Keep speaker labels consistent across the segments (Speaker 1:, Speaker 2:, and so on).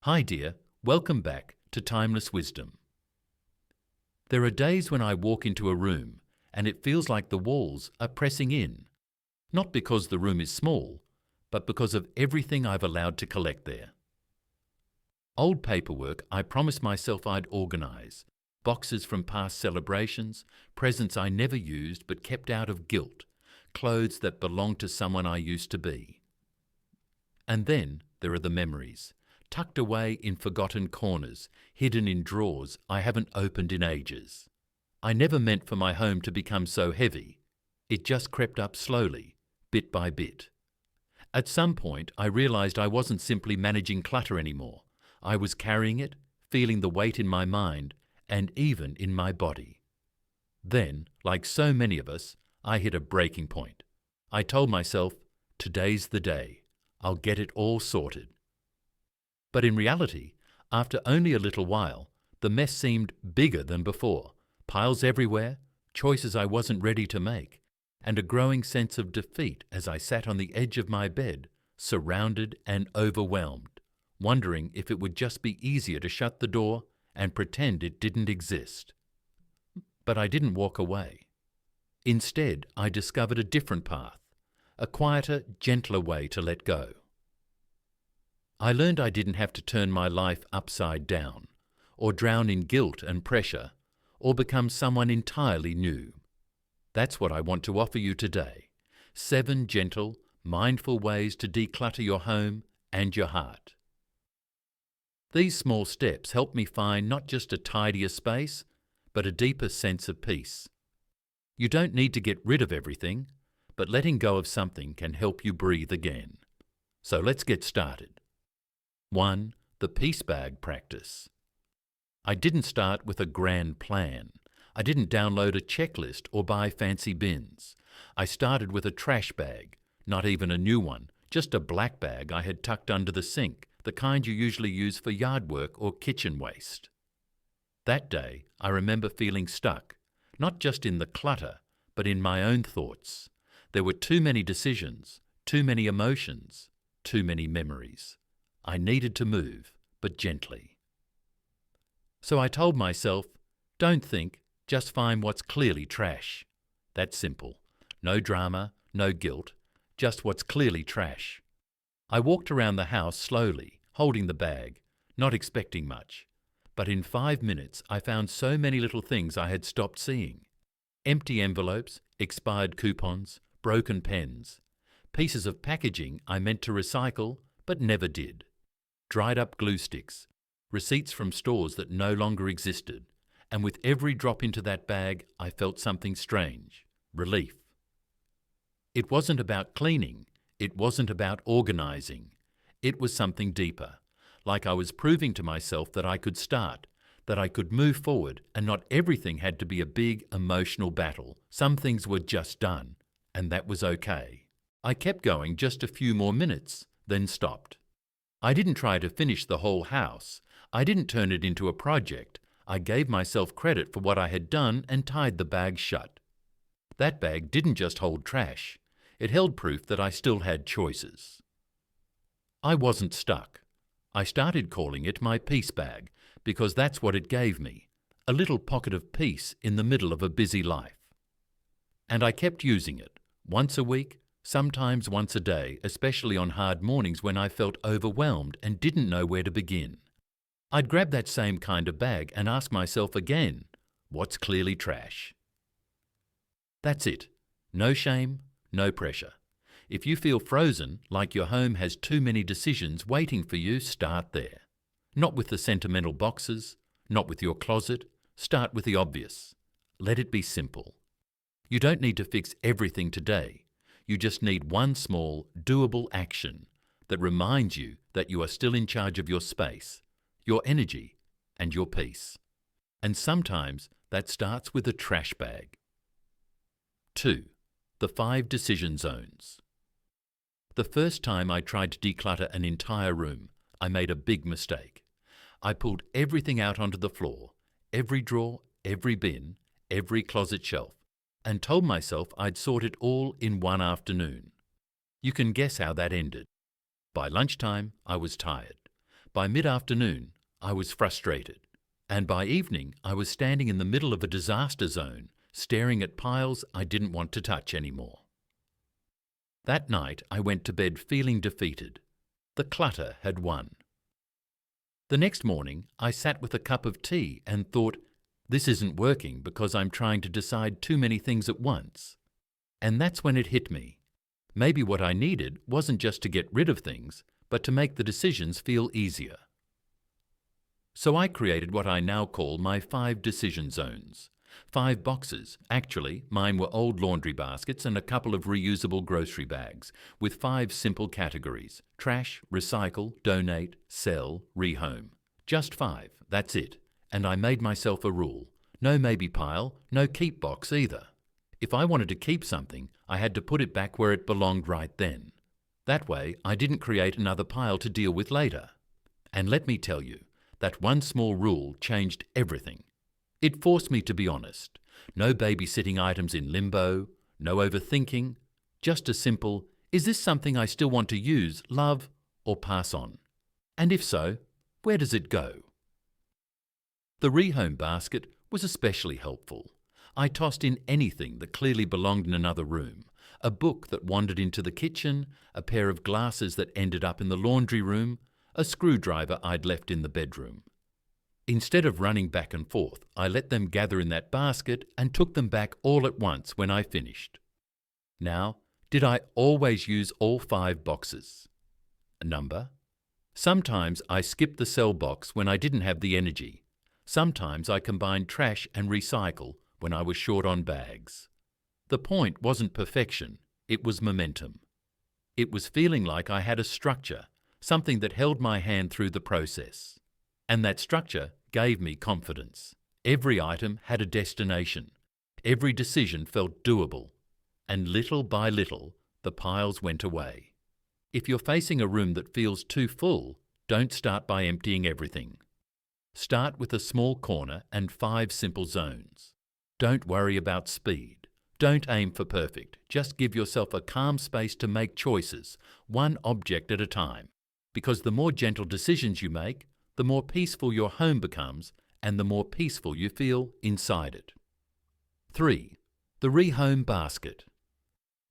Speaker 1: Hi dear, welcome back to Timeless Wisdom. There are days when I walk into a room and it feels like the walls are pressing in, not because the room is small, but because of everything I've allowed to collect there. Old paperwork I promised myself I'd organise, boxes from past celebrations, presents I never used but kept out of guilt, clothes that belonged to someone I used to be. And then there are the memories, tucked away in forgotten corners, hidden in drawers I haven't opened in ages. I never meant for my home to become so heavy. It just crept up slowly, bit by bit. At some point, I realised I wasn't simply managing clutter anymore. I was carrying it, feeling the weight in my mind, and even in my body. Then, like so many of us, I hit a breaking point. I told myself, today's the day. I'll get it all sorted. But in reality, after only a little while, the mess seemed bigger than before. Piles everywhere, choices I wasn't ready to make, and a growing sense of defeat as I sat on the edge of my bed, surrounded and overwhelmed, wondering if it would just be easier to shut the door and pretend it didn't exist. But I didn't walk away. Instead, I discovered a different path, a quieter, gentler way to let go. I learned I didn't have to turn my life upside down, or drown in guilt and pressure, or become someone entirely new. That's what I want to offer you today. 7 gentle, mindful ways to declutter your home and your heart. These small steps help me find not just a tidier space, but a deeper sense of peace. You don't need to get rid of everything, but letting go of something can help you breathe again. So let's get started. 1. The Peace Bag Practice. I didn't start with a grand plan. I didn't download a checklist or buy fancy bins. I started with a trash bag, not even a new one, just a black bag I had tucked under the sink, the kind you usually use for yard work or kitchen waste. That day, I remember feeling stuck, not just in the clutter, but in my own thoughts. There were too many decisions, too many emotions, too many memories. I needed to move, but gently. So I told myself, don't think, just find what's clearly trash. That's simple. No drama, no guilt, just what's clearly trash. I walked around the house slowly, holding the bag, not expecting much. But in 5 minutes, I found so many little things I had stopped seeing. Empty envelopes, expired coupons, broken pens, pieces of packaging I meant to recycle but never did. Dried up glue sticks, receipts from stores that no longer existed, and with every drop into that bag, I felt something strange, relief. It wasn't about cleaning, it wasn't about organizing. It was something deeper, like I was proving to myself that I could start, that I could move forward, and not everything had to be a big emotional battle. Some things were just done, and that was okay. I kept going just a few more minutes, then stopped. I didn't try to finish the whole house. I didn't turn it into a project. I gave myself credit for what I had done and tied the bag shut. That bag didn't just hold trash. It held proof that I still had choices. I wasn't stuck. I started calling it my peace bag because that's what it gave me, a little pocket of peace in the middle of a busy life. And I kept using it, once a week, sometimes once a day, especially on hard mornings when I felt overwhelmed and didn't know where to begin. I'd grab that same kind of bag and ask myself again, what's clearly trash? That's it. No shame, no pressure. If you feel frozen, like your home has too many decisions waiting for you, start there. Not with the sentimental boxes, not with your closet. Start with the obvious. Let it be simple. You don't need to fix everything today. You just need one small, doable action that reminds you that you are still in charge of your space, your energy, and your peace. And sometimes that starts with a trash bag. 2. The 5 decision zones. The first time I tried to declutter an entire room, I made a big mistake. I pulled everything out onto the floor, every drawer, every bin, every closet shelf, and told myself I'd sort it all in one afternoon. You can guess how that ended. By lunchtime, I was tired. By mid-afternoon, I was frustrated, and by evening I was standing in the middle of a disaster zone, staring at piles I didn't want to touch anymore. That night I went to bed feeling defeated. The clutter had won. The next morning I sat with a cup of tea and thought, this isn't working because I'm trying to decide too many things at once. And that's when it hit me. Maybe what I needed wasn't just to get rid of things, but to make the decisions feel easier. So I created what I now call my 5 decision zones. 5 boxes. Actually, mine were old laundry baskets and a couple of reusable grocery bags, with 5 simple categories: trash, recycle, donate, sell, rehome. Just 5, that's it. And I made myself a rule. No maybe pile, no keep box either. If I wanted to keep something, I had to put it back where it belonged right then. That way, I didn't create another pile to deal with later. And let me tell you, that one small rule changed everything. It forced me to be honest. No babysitting items in limbo, no overthinking, just a simple, is this something I still want to use, love, or pass on? And if so, where does it go? The Rehome Basket was especially helpful. I tossed in anything that clearly belonged in another room: a book that wandered into the kitchen, a pair of glasses that ended up in the laundry room, a screwdriver I'd left in the bedroom. Instead of running back and forth, I let them gather in that basket and took them back all at once when I finished. Now, did I always use all 5 boxes? A number? Sometimes I skipped the sell box when I didn't have the energy. Sometimes I combined trash and recycle when I was short on bags. The point wasn't perfection, it was momentum. It was feeling like I had a structure, something that held my hand through the process. And that structure gave me confidence. Every item had a destination. Every decision felt doable. And little by little, the piles went away. If you're facing a room that feels too full, don't start by emptying everything. Start with a small corner and 5 simple zones. Don't worry about speed. Don't aim for perfect. Just give yourself a calm space to make choices, one object at a time. Because the more gentle decisions you make, the more peaceful your home becomes and the more peaceful you feel inside it. 3. The Rehome Basket.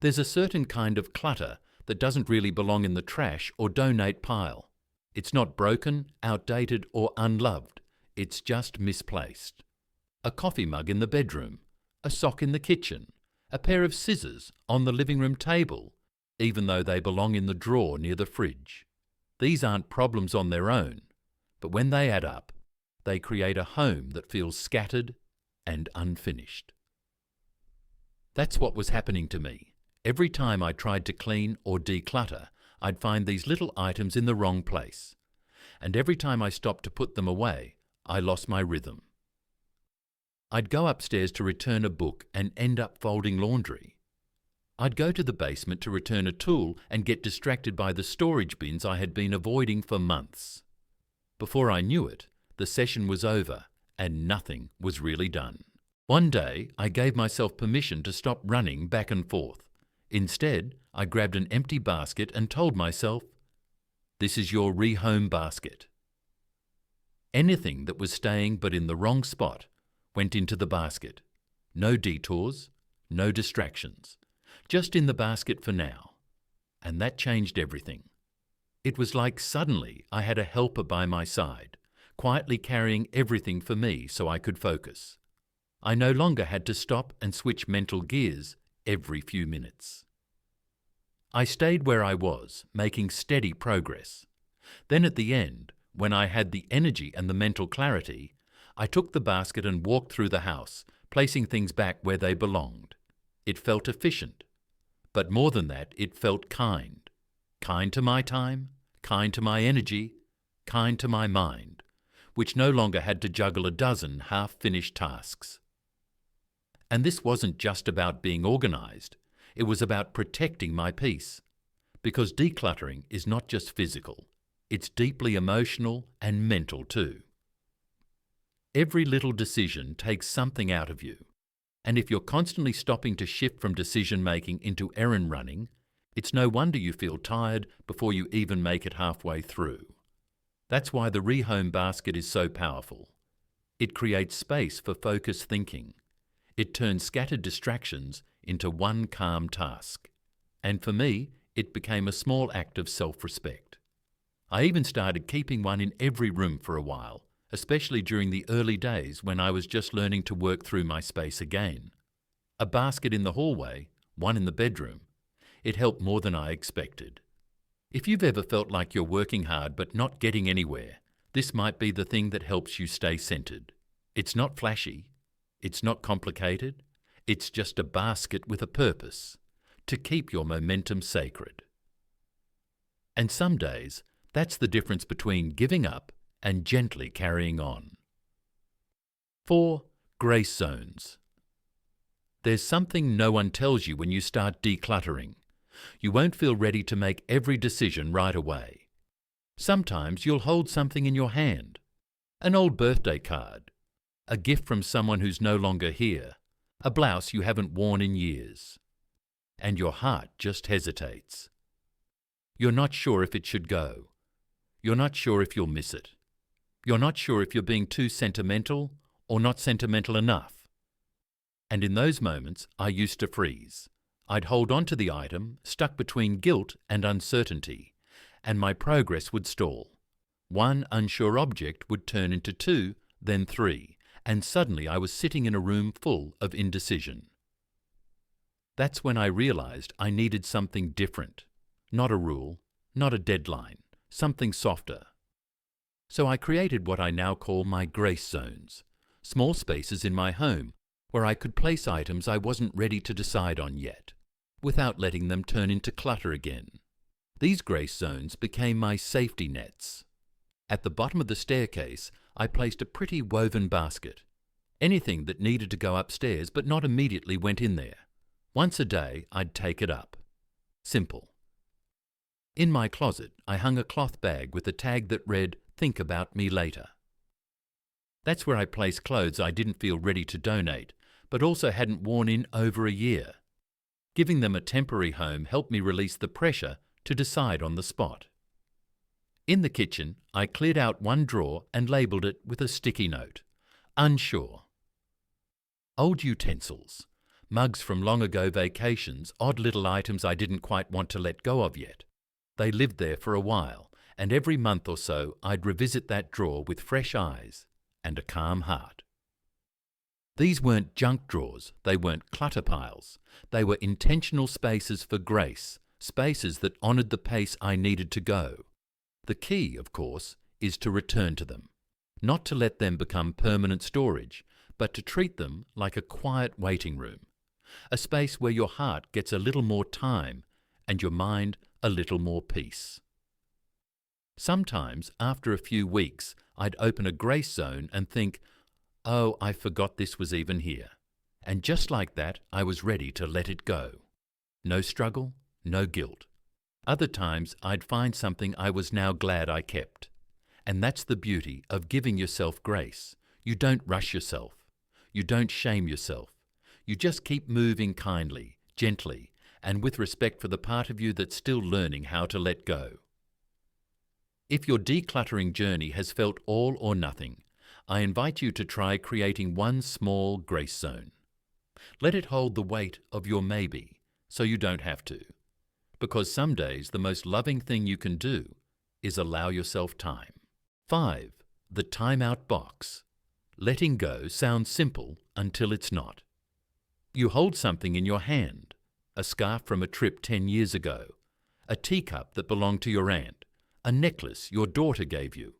Speaker 1: There's a certain kind of clutter that doesn't really belong in the trash or donate pile. It's not broken, outdated, or unloved. It's just misplaced. A coffee mug in the bedroom, a sock in the kitchen, a pair of scissors on the living room table, even though they belong in the drawer near the fridge. These aren't problems on their own, but when they add up, they create a home that feels scattered and unfinished. That's what was happening to me. Every time I tried to clean or declutter, I'd find these little items in the wrong place. And every time I stopped to put them away, I lost my rhythm. I'd go upstairs to return a book and end up folding laundry. I'd go to the basement to return a tool and get distracted by the storage bins I had been avoiding for months. Before I knew it, the session was over and nothing was really done. One day, I gave myself permission to stop running back and forth. Instead, I grabbed an empty basket and told myself, "This is your Rehome Basket." Anything that was staying but in the wrong spot went into the basket. No detours, no distractions. Just in the basket for now. And that changed everything. It was like suddenly I had a helper by my side, quietly carrying everything for me so I could focus. I no longer had to stop and switch mental gears every few minutes. I stayed where I was, making steady progress. Then at the end, when I had the energy and the mental clarity, I took the basket and walked through the house, placing things back where they belonged. It felt efficient. But more than that, it felt kind. Kind to my time, kind to my energy, kind to my mind, which no longer had to juggle a dozen half-finished tasks. And this wasn't just about being organised, it was about protecting my peace. Because decluttering is not just physical, it's deeply emotional and mental too. Every little decision takes something out of you. And if you're constantly stopping to shift from decision-making into errand running, it's no wonder you feel tired before you even make it halfway through. That's why the Rehome Basket is so powerful. It creates space for focused thinking. It turns scattered distractions into one calm task. And for me, it became a small act of self-respect. I even started keeping one in every room for a while, especially during the early days when I was just learning to work through my space again. A basket in the hallway, one in the bedroom. It helped more than I expected. If you've ever felt like you're working hard but not getting anywhere, this might be the thing that helps you stay centered. It's not flashy. It's not complicated. It's just a basket with a purpose, to keep your momentum sacred. And some days, that's the difference between giving up and gently carrying on. 4. Grace zones. There's something no one tells you when you start decluttering. You won't feel ready to make every decision right away. Sometimes you'll hold something in your hand, an old birthday card, a gift from someone who's no longer here, a blouse you haven't worn in years. And your heart just hesitates. You're not sure if it should go. You're not sure if you'll miss it. You're not sure if you're being too sentimental or not sentimental enough. And in those moments, I used to freeze. I'd hold on to the item, stuck between guilt and uncertainty, and my progress would stall. One unsure object would turn into 2, then 3, and suddenly I was sitting in a room full of indecision. That's when I realized I needed something different. Not a rule, not a deadline, something softer. So I created what I now call my grace zones, small spaces in my home where I could place items I wasn't ready to decide on yet, without letting them turn into clutter again. These grace zones became my safety nets. At the bottom of the staircase, I placed a pretty woven basket. Anything that needed to go upstairs but not immediately went in there. Once a day, I'd take it up. Simple. In my closet, I hung a cloth bag with a tag that read, "Think about me later." That's where I placed clothes I didn't feel ready to donate, but also hadn't worn in over a year. Giving them a temporary home helped me release the pressure to decide on the spot. In the kitchen, I cleared out one drawer and labelled it with a sticky note, "Unsure." Old utensils, mugs from long ago vacations, odd little items I didn't quite want to let go of yet. They lived there for a while, and every month or so I'd revisit that drawer with fresh eyes and a calm heart. These weren't junk drawers, they weren't clutter piles. They were intentional spaces for grace, spaces that honoured the pace I needed to go. The key, of course, is to return to them, not to let them become permanent storage, but to treat them like a quiet waiting room, a space where your heart gets a little more time and your mind a little more peace. Sometimes, after a few weeks, I'd open a grace zone and think, "Oh, I forgot this was even here." And just like that, I was ready to let it go. No struggle, no guilt. Other times, I'd find something I was now glad I kept. And that's the beauty of giving yourself grace. You don't rush yourself. You don't shame yourself. You just keep moving kindly, gently, and with respect for the part of you that's still learning how to let go. If your decluttering journey has felt all or nothing, I invite you to try creating one small grace zone. Let it hold the weight of your maybe, so you don't have to. Because some days the most loving thing you can do is allow yourself time. 5. The Timeout Box. Letting go sounds simple until it's not. You hold something in your hand, a scarf from a trip 10 years ago, a teacup that belonged to your aunt, a necklace your daughter gave you,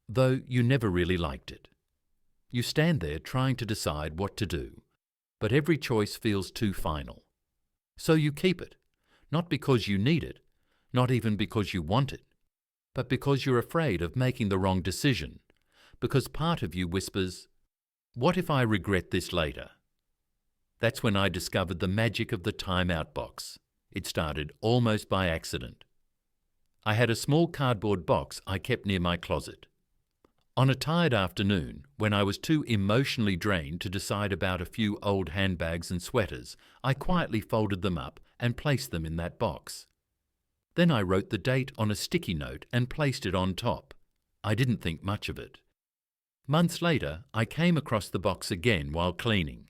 Speaker 1: though you never really liked it. You stand there trying to decide what to do, but every choice feels too final. So you keep it, not because you need it, not even because you want it, but because you're afraid of making the wrong decision, because part of you whispers, "What if I regret this later?" That's when I discovered the magic of the Timeout Box. It started almost by accident. I had a small cardboard box I kept near my closet. On a tired afternoon, when I was too emotionally drained to decide about a few old handbags and sweaters, I quietly folded them up and placed them in that box. Then I wrote the date on a sticky note and placed it on top. I didn't think much of it. Months later, I came across the box again while cleaning.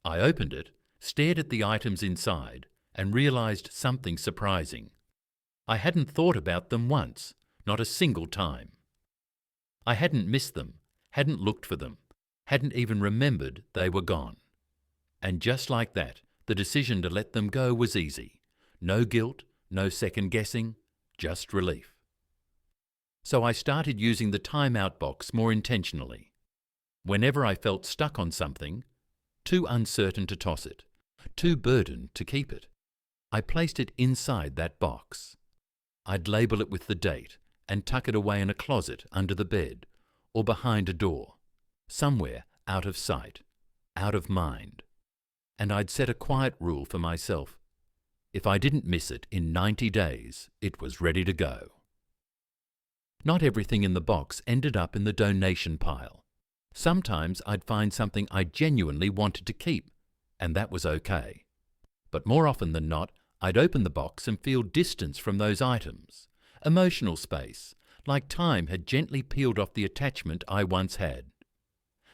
Speaker 1: I opened it, stared at the items inside, and realized something surprising. I hadn't thought about them once, not a single time. I hadn't missed them, hadn't looked for them, hadn't even remembered they were gone. And just like that, the decision to let them go was easy. No guilt, no second guessing, just relief. So I started using the Timeout Box more intentionally. Whenever I felt stuck on something, too uncertain to toss it, too burdened to keep it, I placed it inside that box. I'd label it with the date and tuck it away in a closet under the bed or behind a door, somewhere out of sight, out of mind. And I'd set a quiet rule for myself. If I didn't miss it in 90 days, it was ready to go. Not everything in the box ended up in the donation pile. Sometimes I'd find something I genuinely wanted to keep, and that was okay. But more often than not, I'd open the box and feel distance from those items, emotional space, like time had gently peeled off the attachment I once had.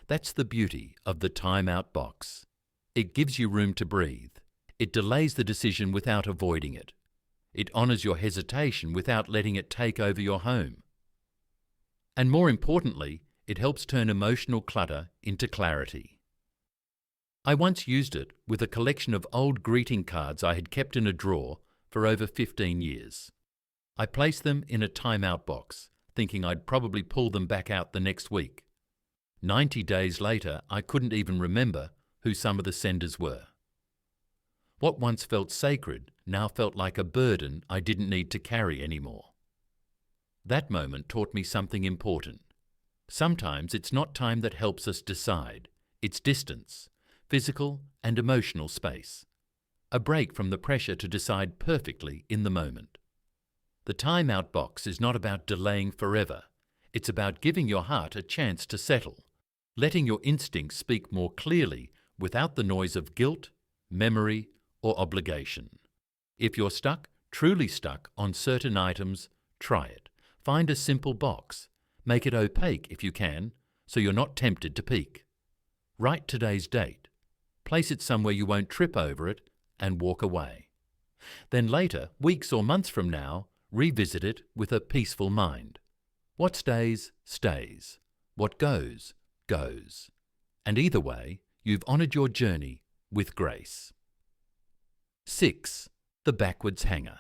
Speaker 1: That's the beauty of the Timeout Box. It gives you room to breathe. It delays the decision without avoiding it. It honors your hesitation without letting it take over your home. And more importantly, it helps turn emotional clutter into clarity. I once used it with a collection of old greeting cards I had kept in a drawer for over 15 years. I placed them in a Timeout Box, thinking I'd probably pull them back out the next week. 90 days later, I couldn't even remember who some of the senders were. What once felt sacred now felt like a burden I didn't need to carry anymore. That moment taught me something important. Sometimes it's not time that helps us decide, it's distance, physical and emotional space. A break from the pressure to decide perfectly in the moment. The Timeout Box is not about delaying forever. It's about giving your heart a chance to settle, letting your instincts speak more clearly without the noise of guilt, memory, or obligation. If you're stuck, truly stuck on certain items, try it. Find a simple box. Make it opaque if you can, so you're not tempted to peek. Write today's date. Place it somewhere you won't trip over it and walk away. Then later, weeks or months from now, revisit it with a peaceful mind. What stays, stays. What goes, goes. And either way, you've honored your journey with grace. 6. The backwards hanger.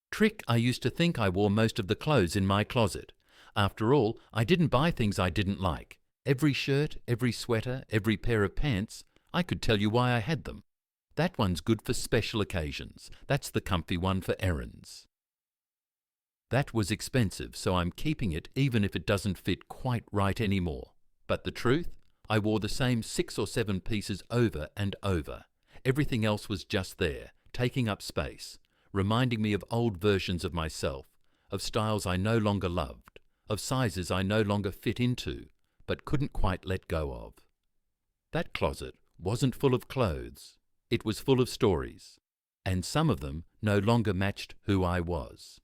Speaker 1: Trick: I used to think I wore most of the clothes in my closet. After all, I didn't buy things I didn't like. Every shirt, every sweater, every pair of pants, I could tell you why I had them. That one's good for special occasions. That's the comfy one for errands. That was expensive, so I'm keeping it even if it doesn't fit quite right anymore. But the truth? I wore the same 6 or 7 pieces over and over. Everything else was just there, taking up space, reminding me of old versions of myself, of styles I no longer loved, of sizes I no longer fit into, but couldn't quite let go of. That closet wasn't full of clothes. It was full of stories, and some of them no longer matched who I was.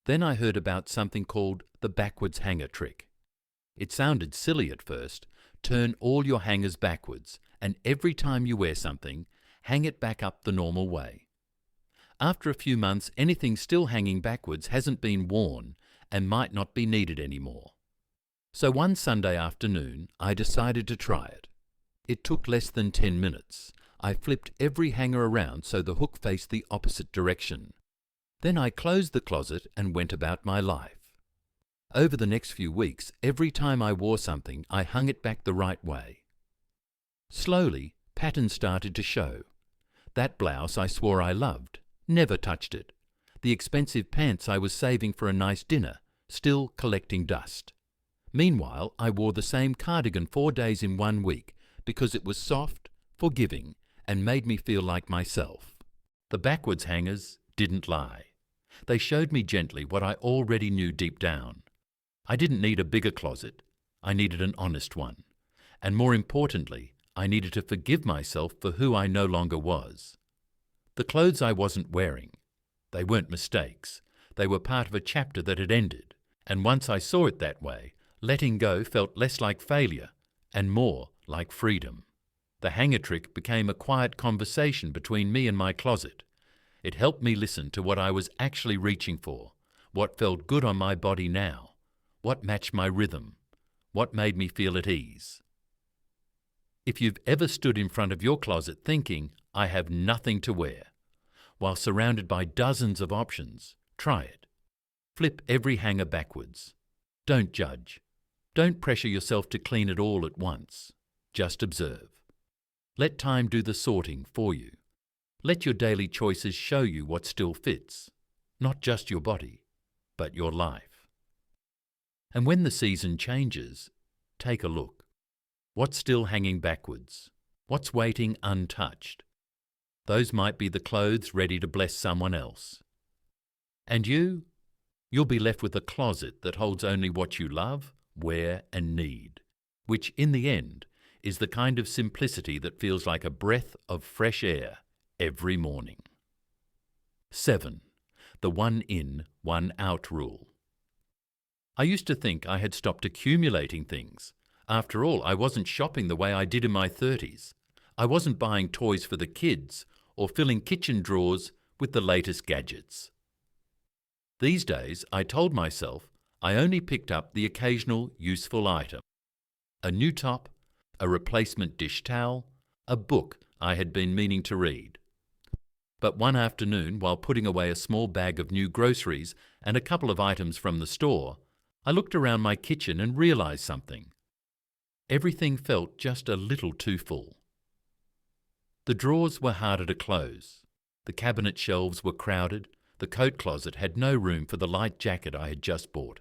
Speaker 1: Then I heard about something called the backwards hanger trick. It sounded silly at first. Turn all your hangers backwards, and every time you wear something, hang it back up the normal way. After a few months, anything still hanging backwards hasn't been worn and might not be needed anymore. So one Sunday afternoon, I decided to try it. It took less than 10 minutes. I flipped every hanger around so the hook faced the opposite direction. Then I closed the closet and went about my life. Over the next few weeks, every time I wore something, I hung it back the right way. Slowly, patterns started to show. That blouse I swore I loved, never touched it. The expensive pants I was saving for a nice dinner, still collecting dust. Meanwhile, I wore the same cardigan 4 days in 1 week because it was soft, forgiving, and made me feel like myself. The backwards hangers didn't lie. They showed me gently what I already knew deep down. I didn't need a bigger closet. I needed an honest one. And more importantly, I needed to forgive myself for who I no longer was. The clothes I wasn't wearing, they weren't mistakes. They were part of a chapter that had ended, And once I saw it that way, letting go felt less like failure and more like freedom. The hanger trick became a quiet conversation between me and my closet. It helped me listen to what I was actually reaching for, what felt good on my body now, what matched my rhythm, what made me feel at ease. If you've ever stood in front of your closet thinking, I have nothing to wear, while surrounded by dozens of options, try it. Flip every hanger backwards. Don't judge. Don't pressure yourself to clean it all at once. Just observe. Let time do the sorting for you. Let your daily choices show you what still fits, not just your body, but your life. And when the season changes, take a look. What's still hanging backwards? What's waiting untouched? Those might be the clothes ready to bless someone else. And you'll be left with a closet that holds only what you love, wear, and need, which in the end is the kind of simplicity that feels like a breath of fresh air every morning. 7. The one in, one out rule. I used to think I had stopped accumulating things. After all, I wasn't shopping the way I did in my 30s. I wasn't buying toys for the kids or filling kitchen drawers with the latest gadgets. These days, I told myself I only picked up the occasional useful item. A new top, a replacement dish towel, a book I had been meaning to read. But one afternoon, while putting away a small bag of new groceries and a couple of items from the store, I looked around my kitchen and realized something. Everything felt just a little too full. The drawers were harder to close. The cabinet shelves were crowded. The coat closet had no room for the light jacket I had just bought.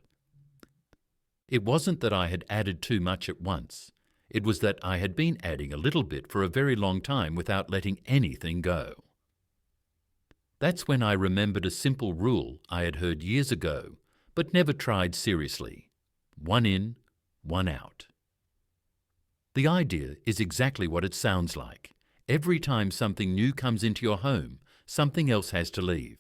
Speaker 1: It wasn't that I had added too much at once. It was that I had been adding a little bit for a very long time without letting anything go. That's when I remembered a simple rule I had heard years ago, but never tried seriously. One in, one out. The idea is exactly what it sounds like. Every time something new comes into your home, something else has to leave.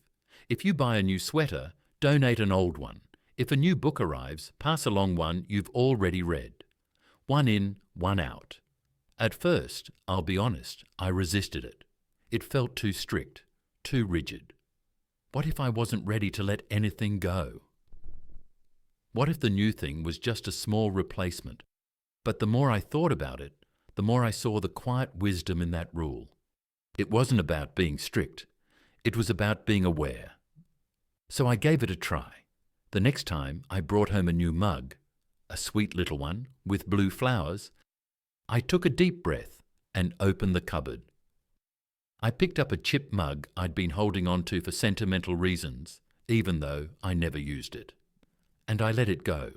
Speaker 1: If you buy a new sweater, donate an old one. If a new book arrives, pass along one you've already read. One in, one out. At first, I'll be honest, I resisted it. It felt too strict, too rigid. What if I wasn't ready to let anything go? What if the new thing was just a small replacement? But the more I thought about it, the more I saw the quiet wisdom in that rule. It wasn't about being strict. It was about being aware. So I gave it a try. The next time I brought home a new mug, a sweet little one with blue flowers, I took a deep breath and opened the cupboard. I picked up a chipped mug I'd been holding on to for sentimental reasons, even though I never used it. And I let it go.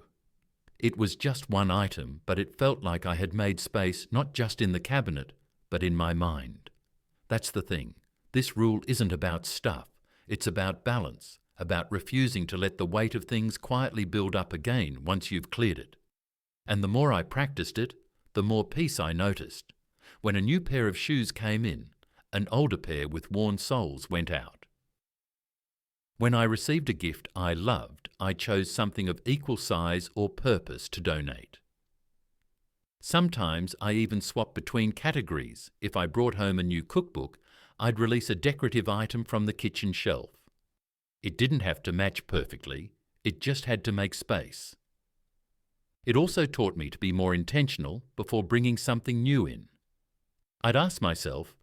Speaker 1: It was just one item, but it felt like I had made space not just in the cabinet, but in my mind. That's the thing. This rule isn't about stuff. It's about balance, about refusing to let the weight of things quietly build up again once you've cleared it. And the more I practiced it, the more peace I noticed. When a new pair of shoes came in, an older pair with worn soles went out. When I received a gift I loved, I chose something of equal size or purpose to donate. Sometimes I even swapped between categories. If I brought home a new cookbook, I'd release a decorative item from the kitchen shelf. It didn't have to match perfectly, it just had to make space. It also taught me to be more intentional before bringing something new in. I'd ask myself,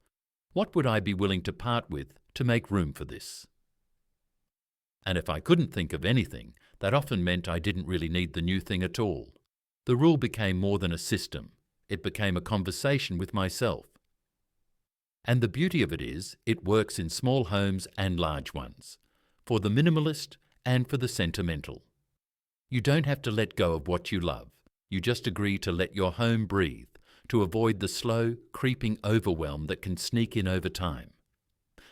Speaker 1: what would I be willing to part with to make room for this? And if I couldn't think of anything, that often meant I didn't really need the new thing at all. The rule became more than a system. It became a conversation with myself. And the beauty of it is, it works in small homes and large ones, for the minimalist and for the sentimental. You don't have to let go of what you love. You just agree to let your home breathe, to avoid the slow, creeping overwhelm that can sneak in over time.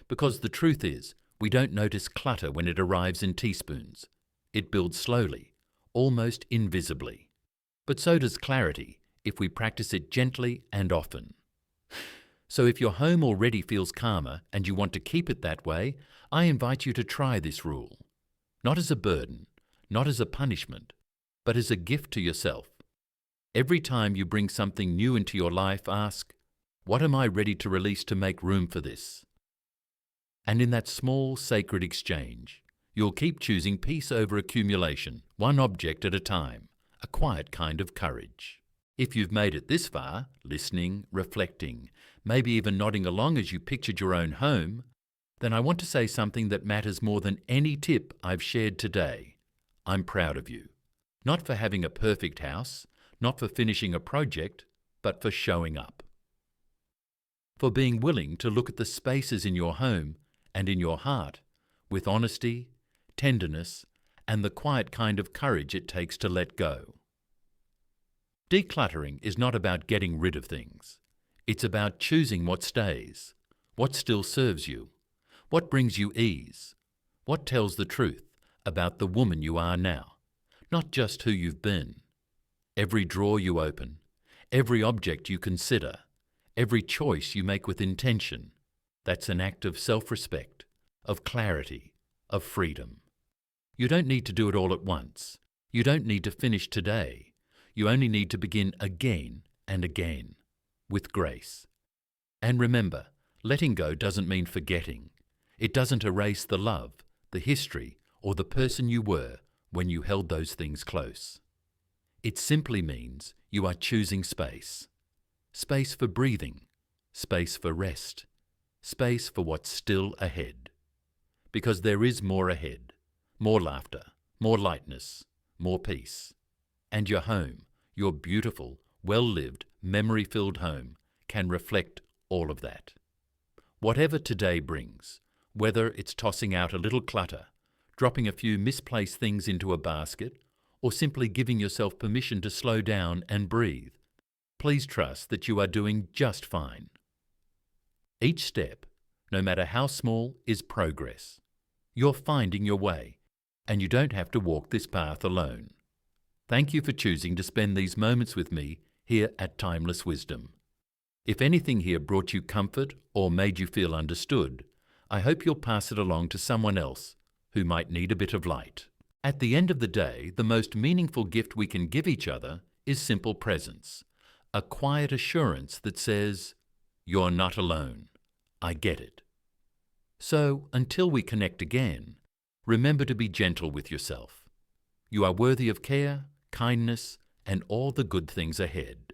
Speaker 1: Because the truth is, we don't notice clutter when it arrives in teaspoons. It builds slowly, almost invisibly. But so does clarity if we practice it gently and often. So if your home already feels calmer and you want to keep it that way, I invite you to try this rule. Not as a burden, not as a punishment, but as a gift to yourself. Every time you bring something new into your life, ask, what am I ready to release to make room for this? And in that small, sacred exchange, you'll keep choosing peace over accumulation, one object at a time, a quiet kind of courage. If you've made it this far, listening, reflecting, maybe even nodding along as you pictured your own home, then I want to say something that matters more than any tip I've shared today. I'm proud of you. Not for having a perfect house, not for finishing a project, but for showing up. For being willing to look at the spaces in your home and in your heart with honesty, tenderness, and the quiet kind of courage it takes to let go. Decluttering is not about getting rid of things. It's about choosing what stays, what still serves you, what brings you ease, what tells the truth about the woman you are now, not just who you've been. Every drawer you open, every object you consider, every choice you make with intention, that's an act of self-respect, of clarity, of freedom. You don't need to do it all at once. You don't need to finish today. You only need to begin again and again, with grace. And remember, letting go doesn't mean forgetting. It doesn't erase the love, the history, or the person you were when you held those things close. It simply means you are choosing space. Space for breathing, space for rest, space for what's still ahead. Because there is more ahead, more laughter, more lightness, more peace. And your home, your beautiful, well-lived, memory-filled home, can reflect all of that. Whatever today brings, whether it's tossing out a little clutter, dropping a few misplaced things into a basket, or simply giving yourself permission to slow down and breathe, please trust that you are doing just fine. Each step, no matter how small, is progress. You're finding your way, and you don't have to walk this path alone. Thank you for choosing to spend these moments with me here at Timeless Wisdom. If anything here brought you comfort or made you feel understood, I hope you'll pass it along to someone else who might need a bit of light. At the end of the day, the most meaningful gift we can give each other is simple presence, a quiet assurance that says, "You're not alone. I get it." So, until we connect again, remember to be gentle with yourself. You are worthy of care, kindness, and all the good things ahead.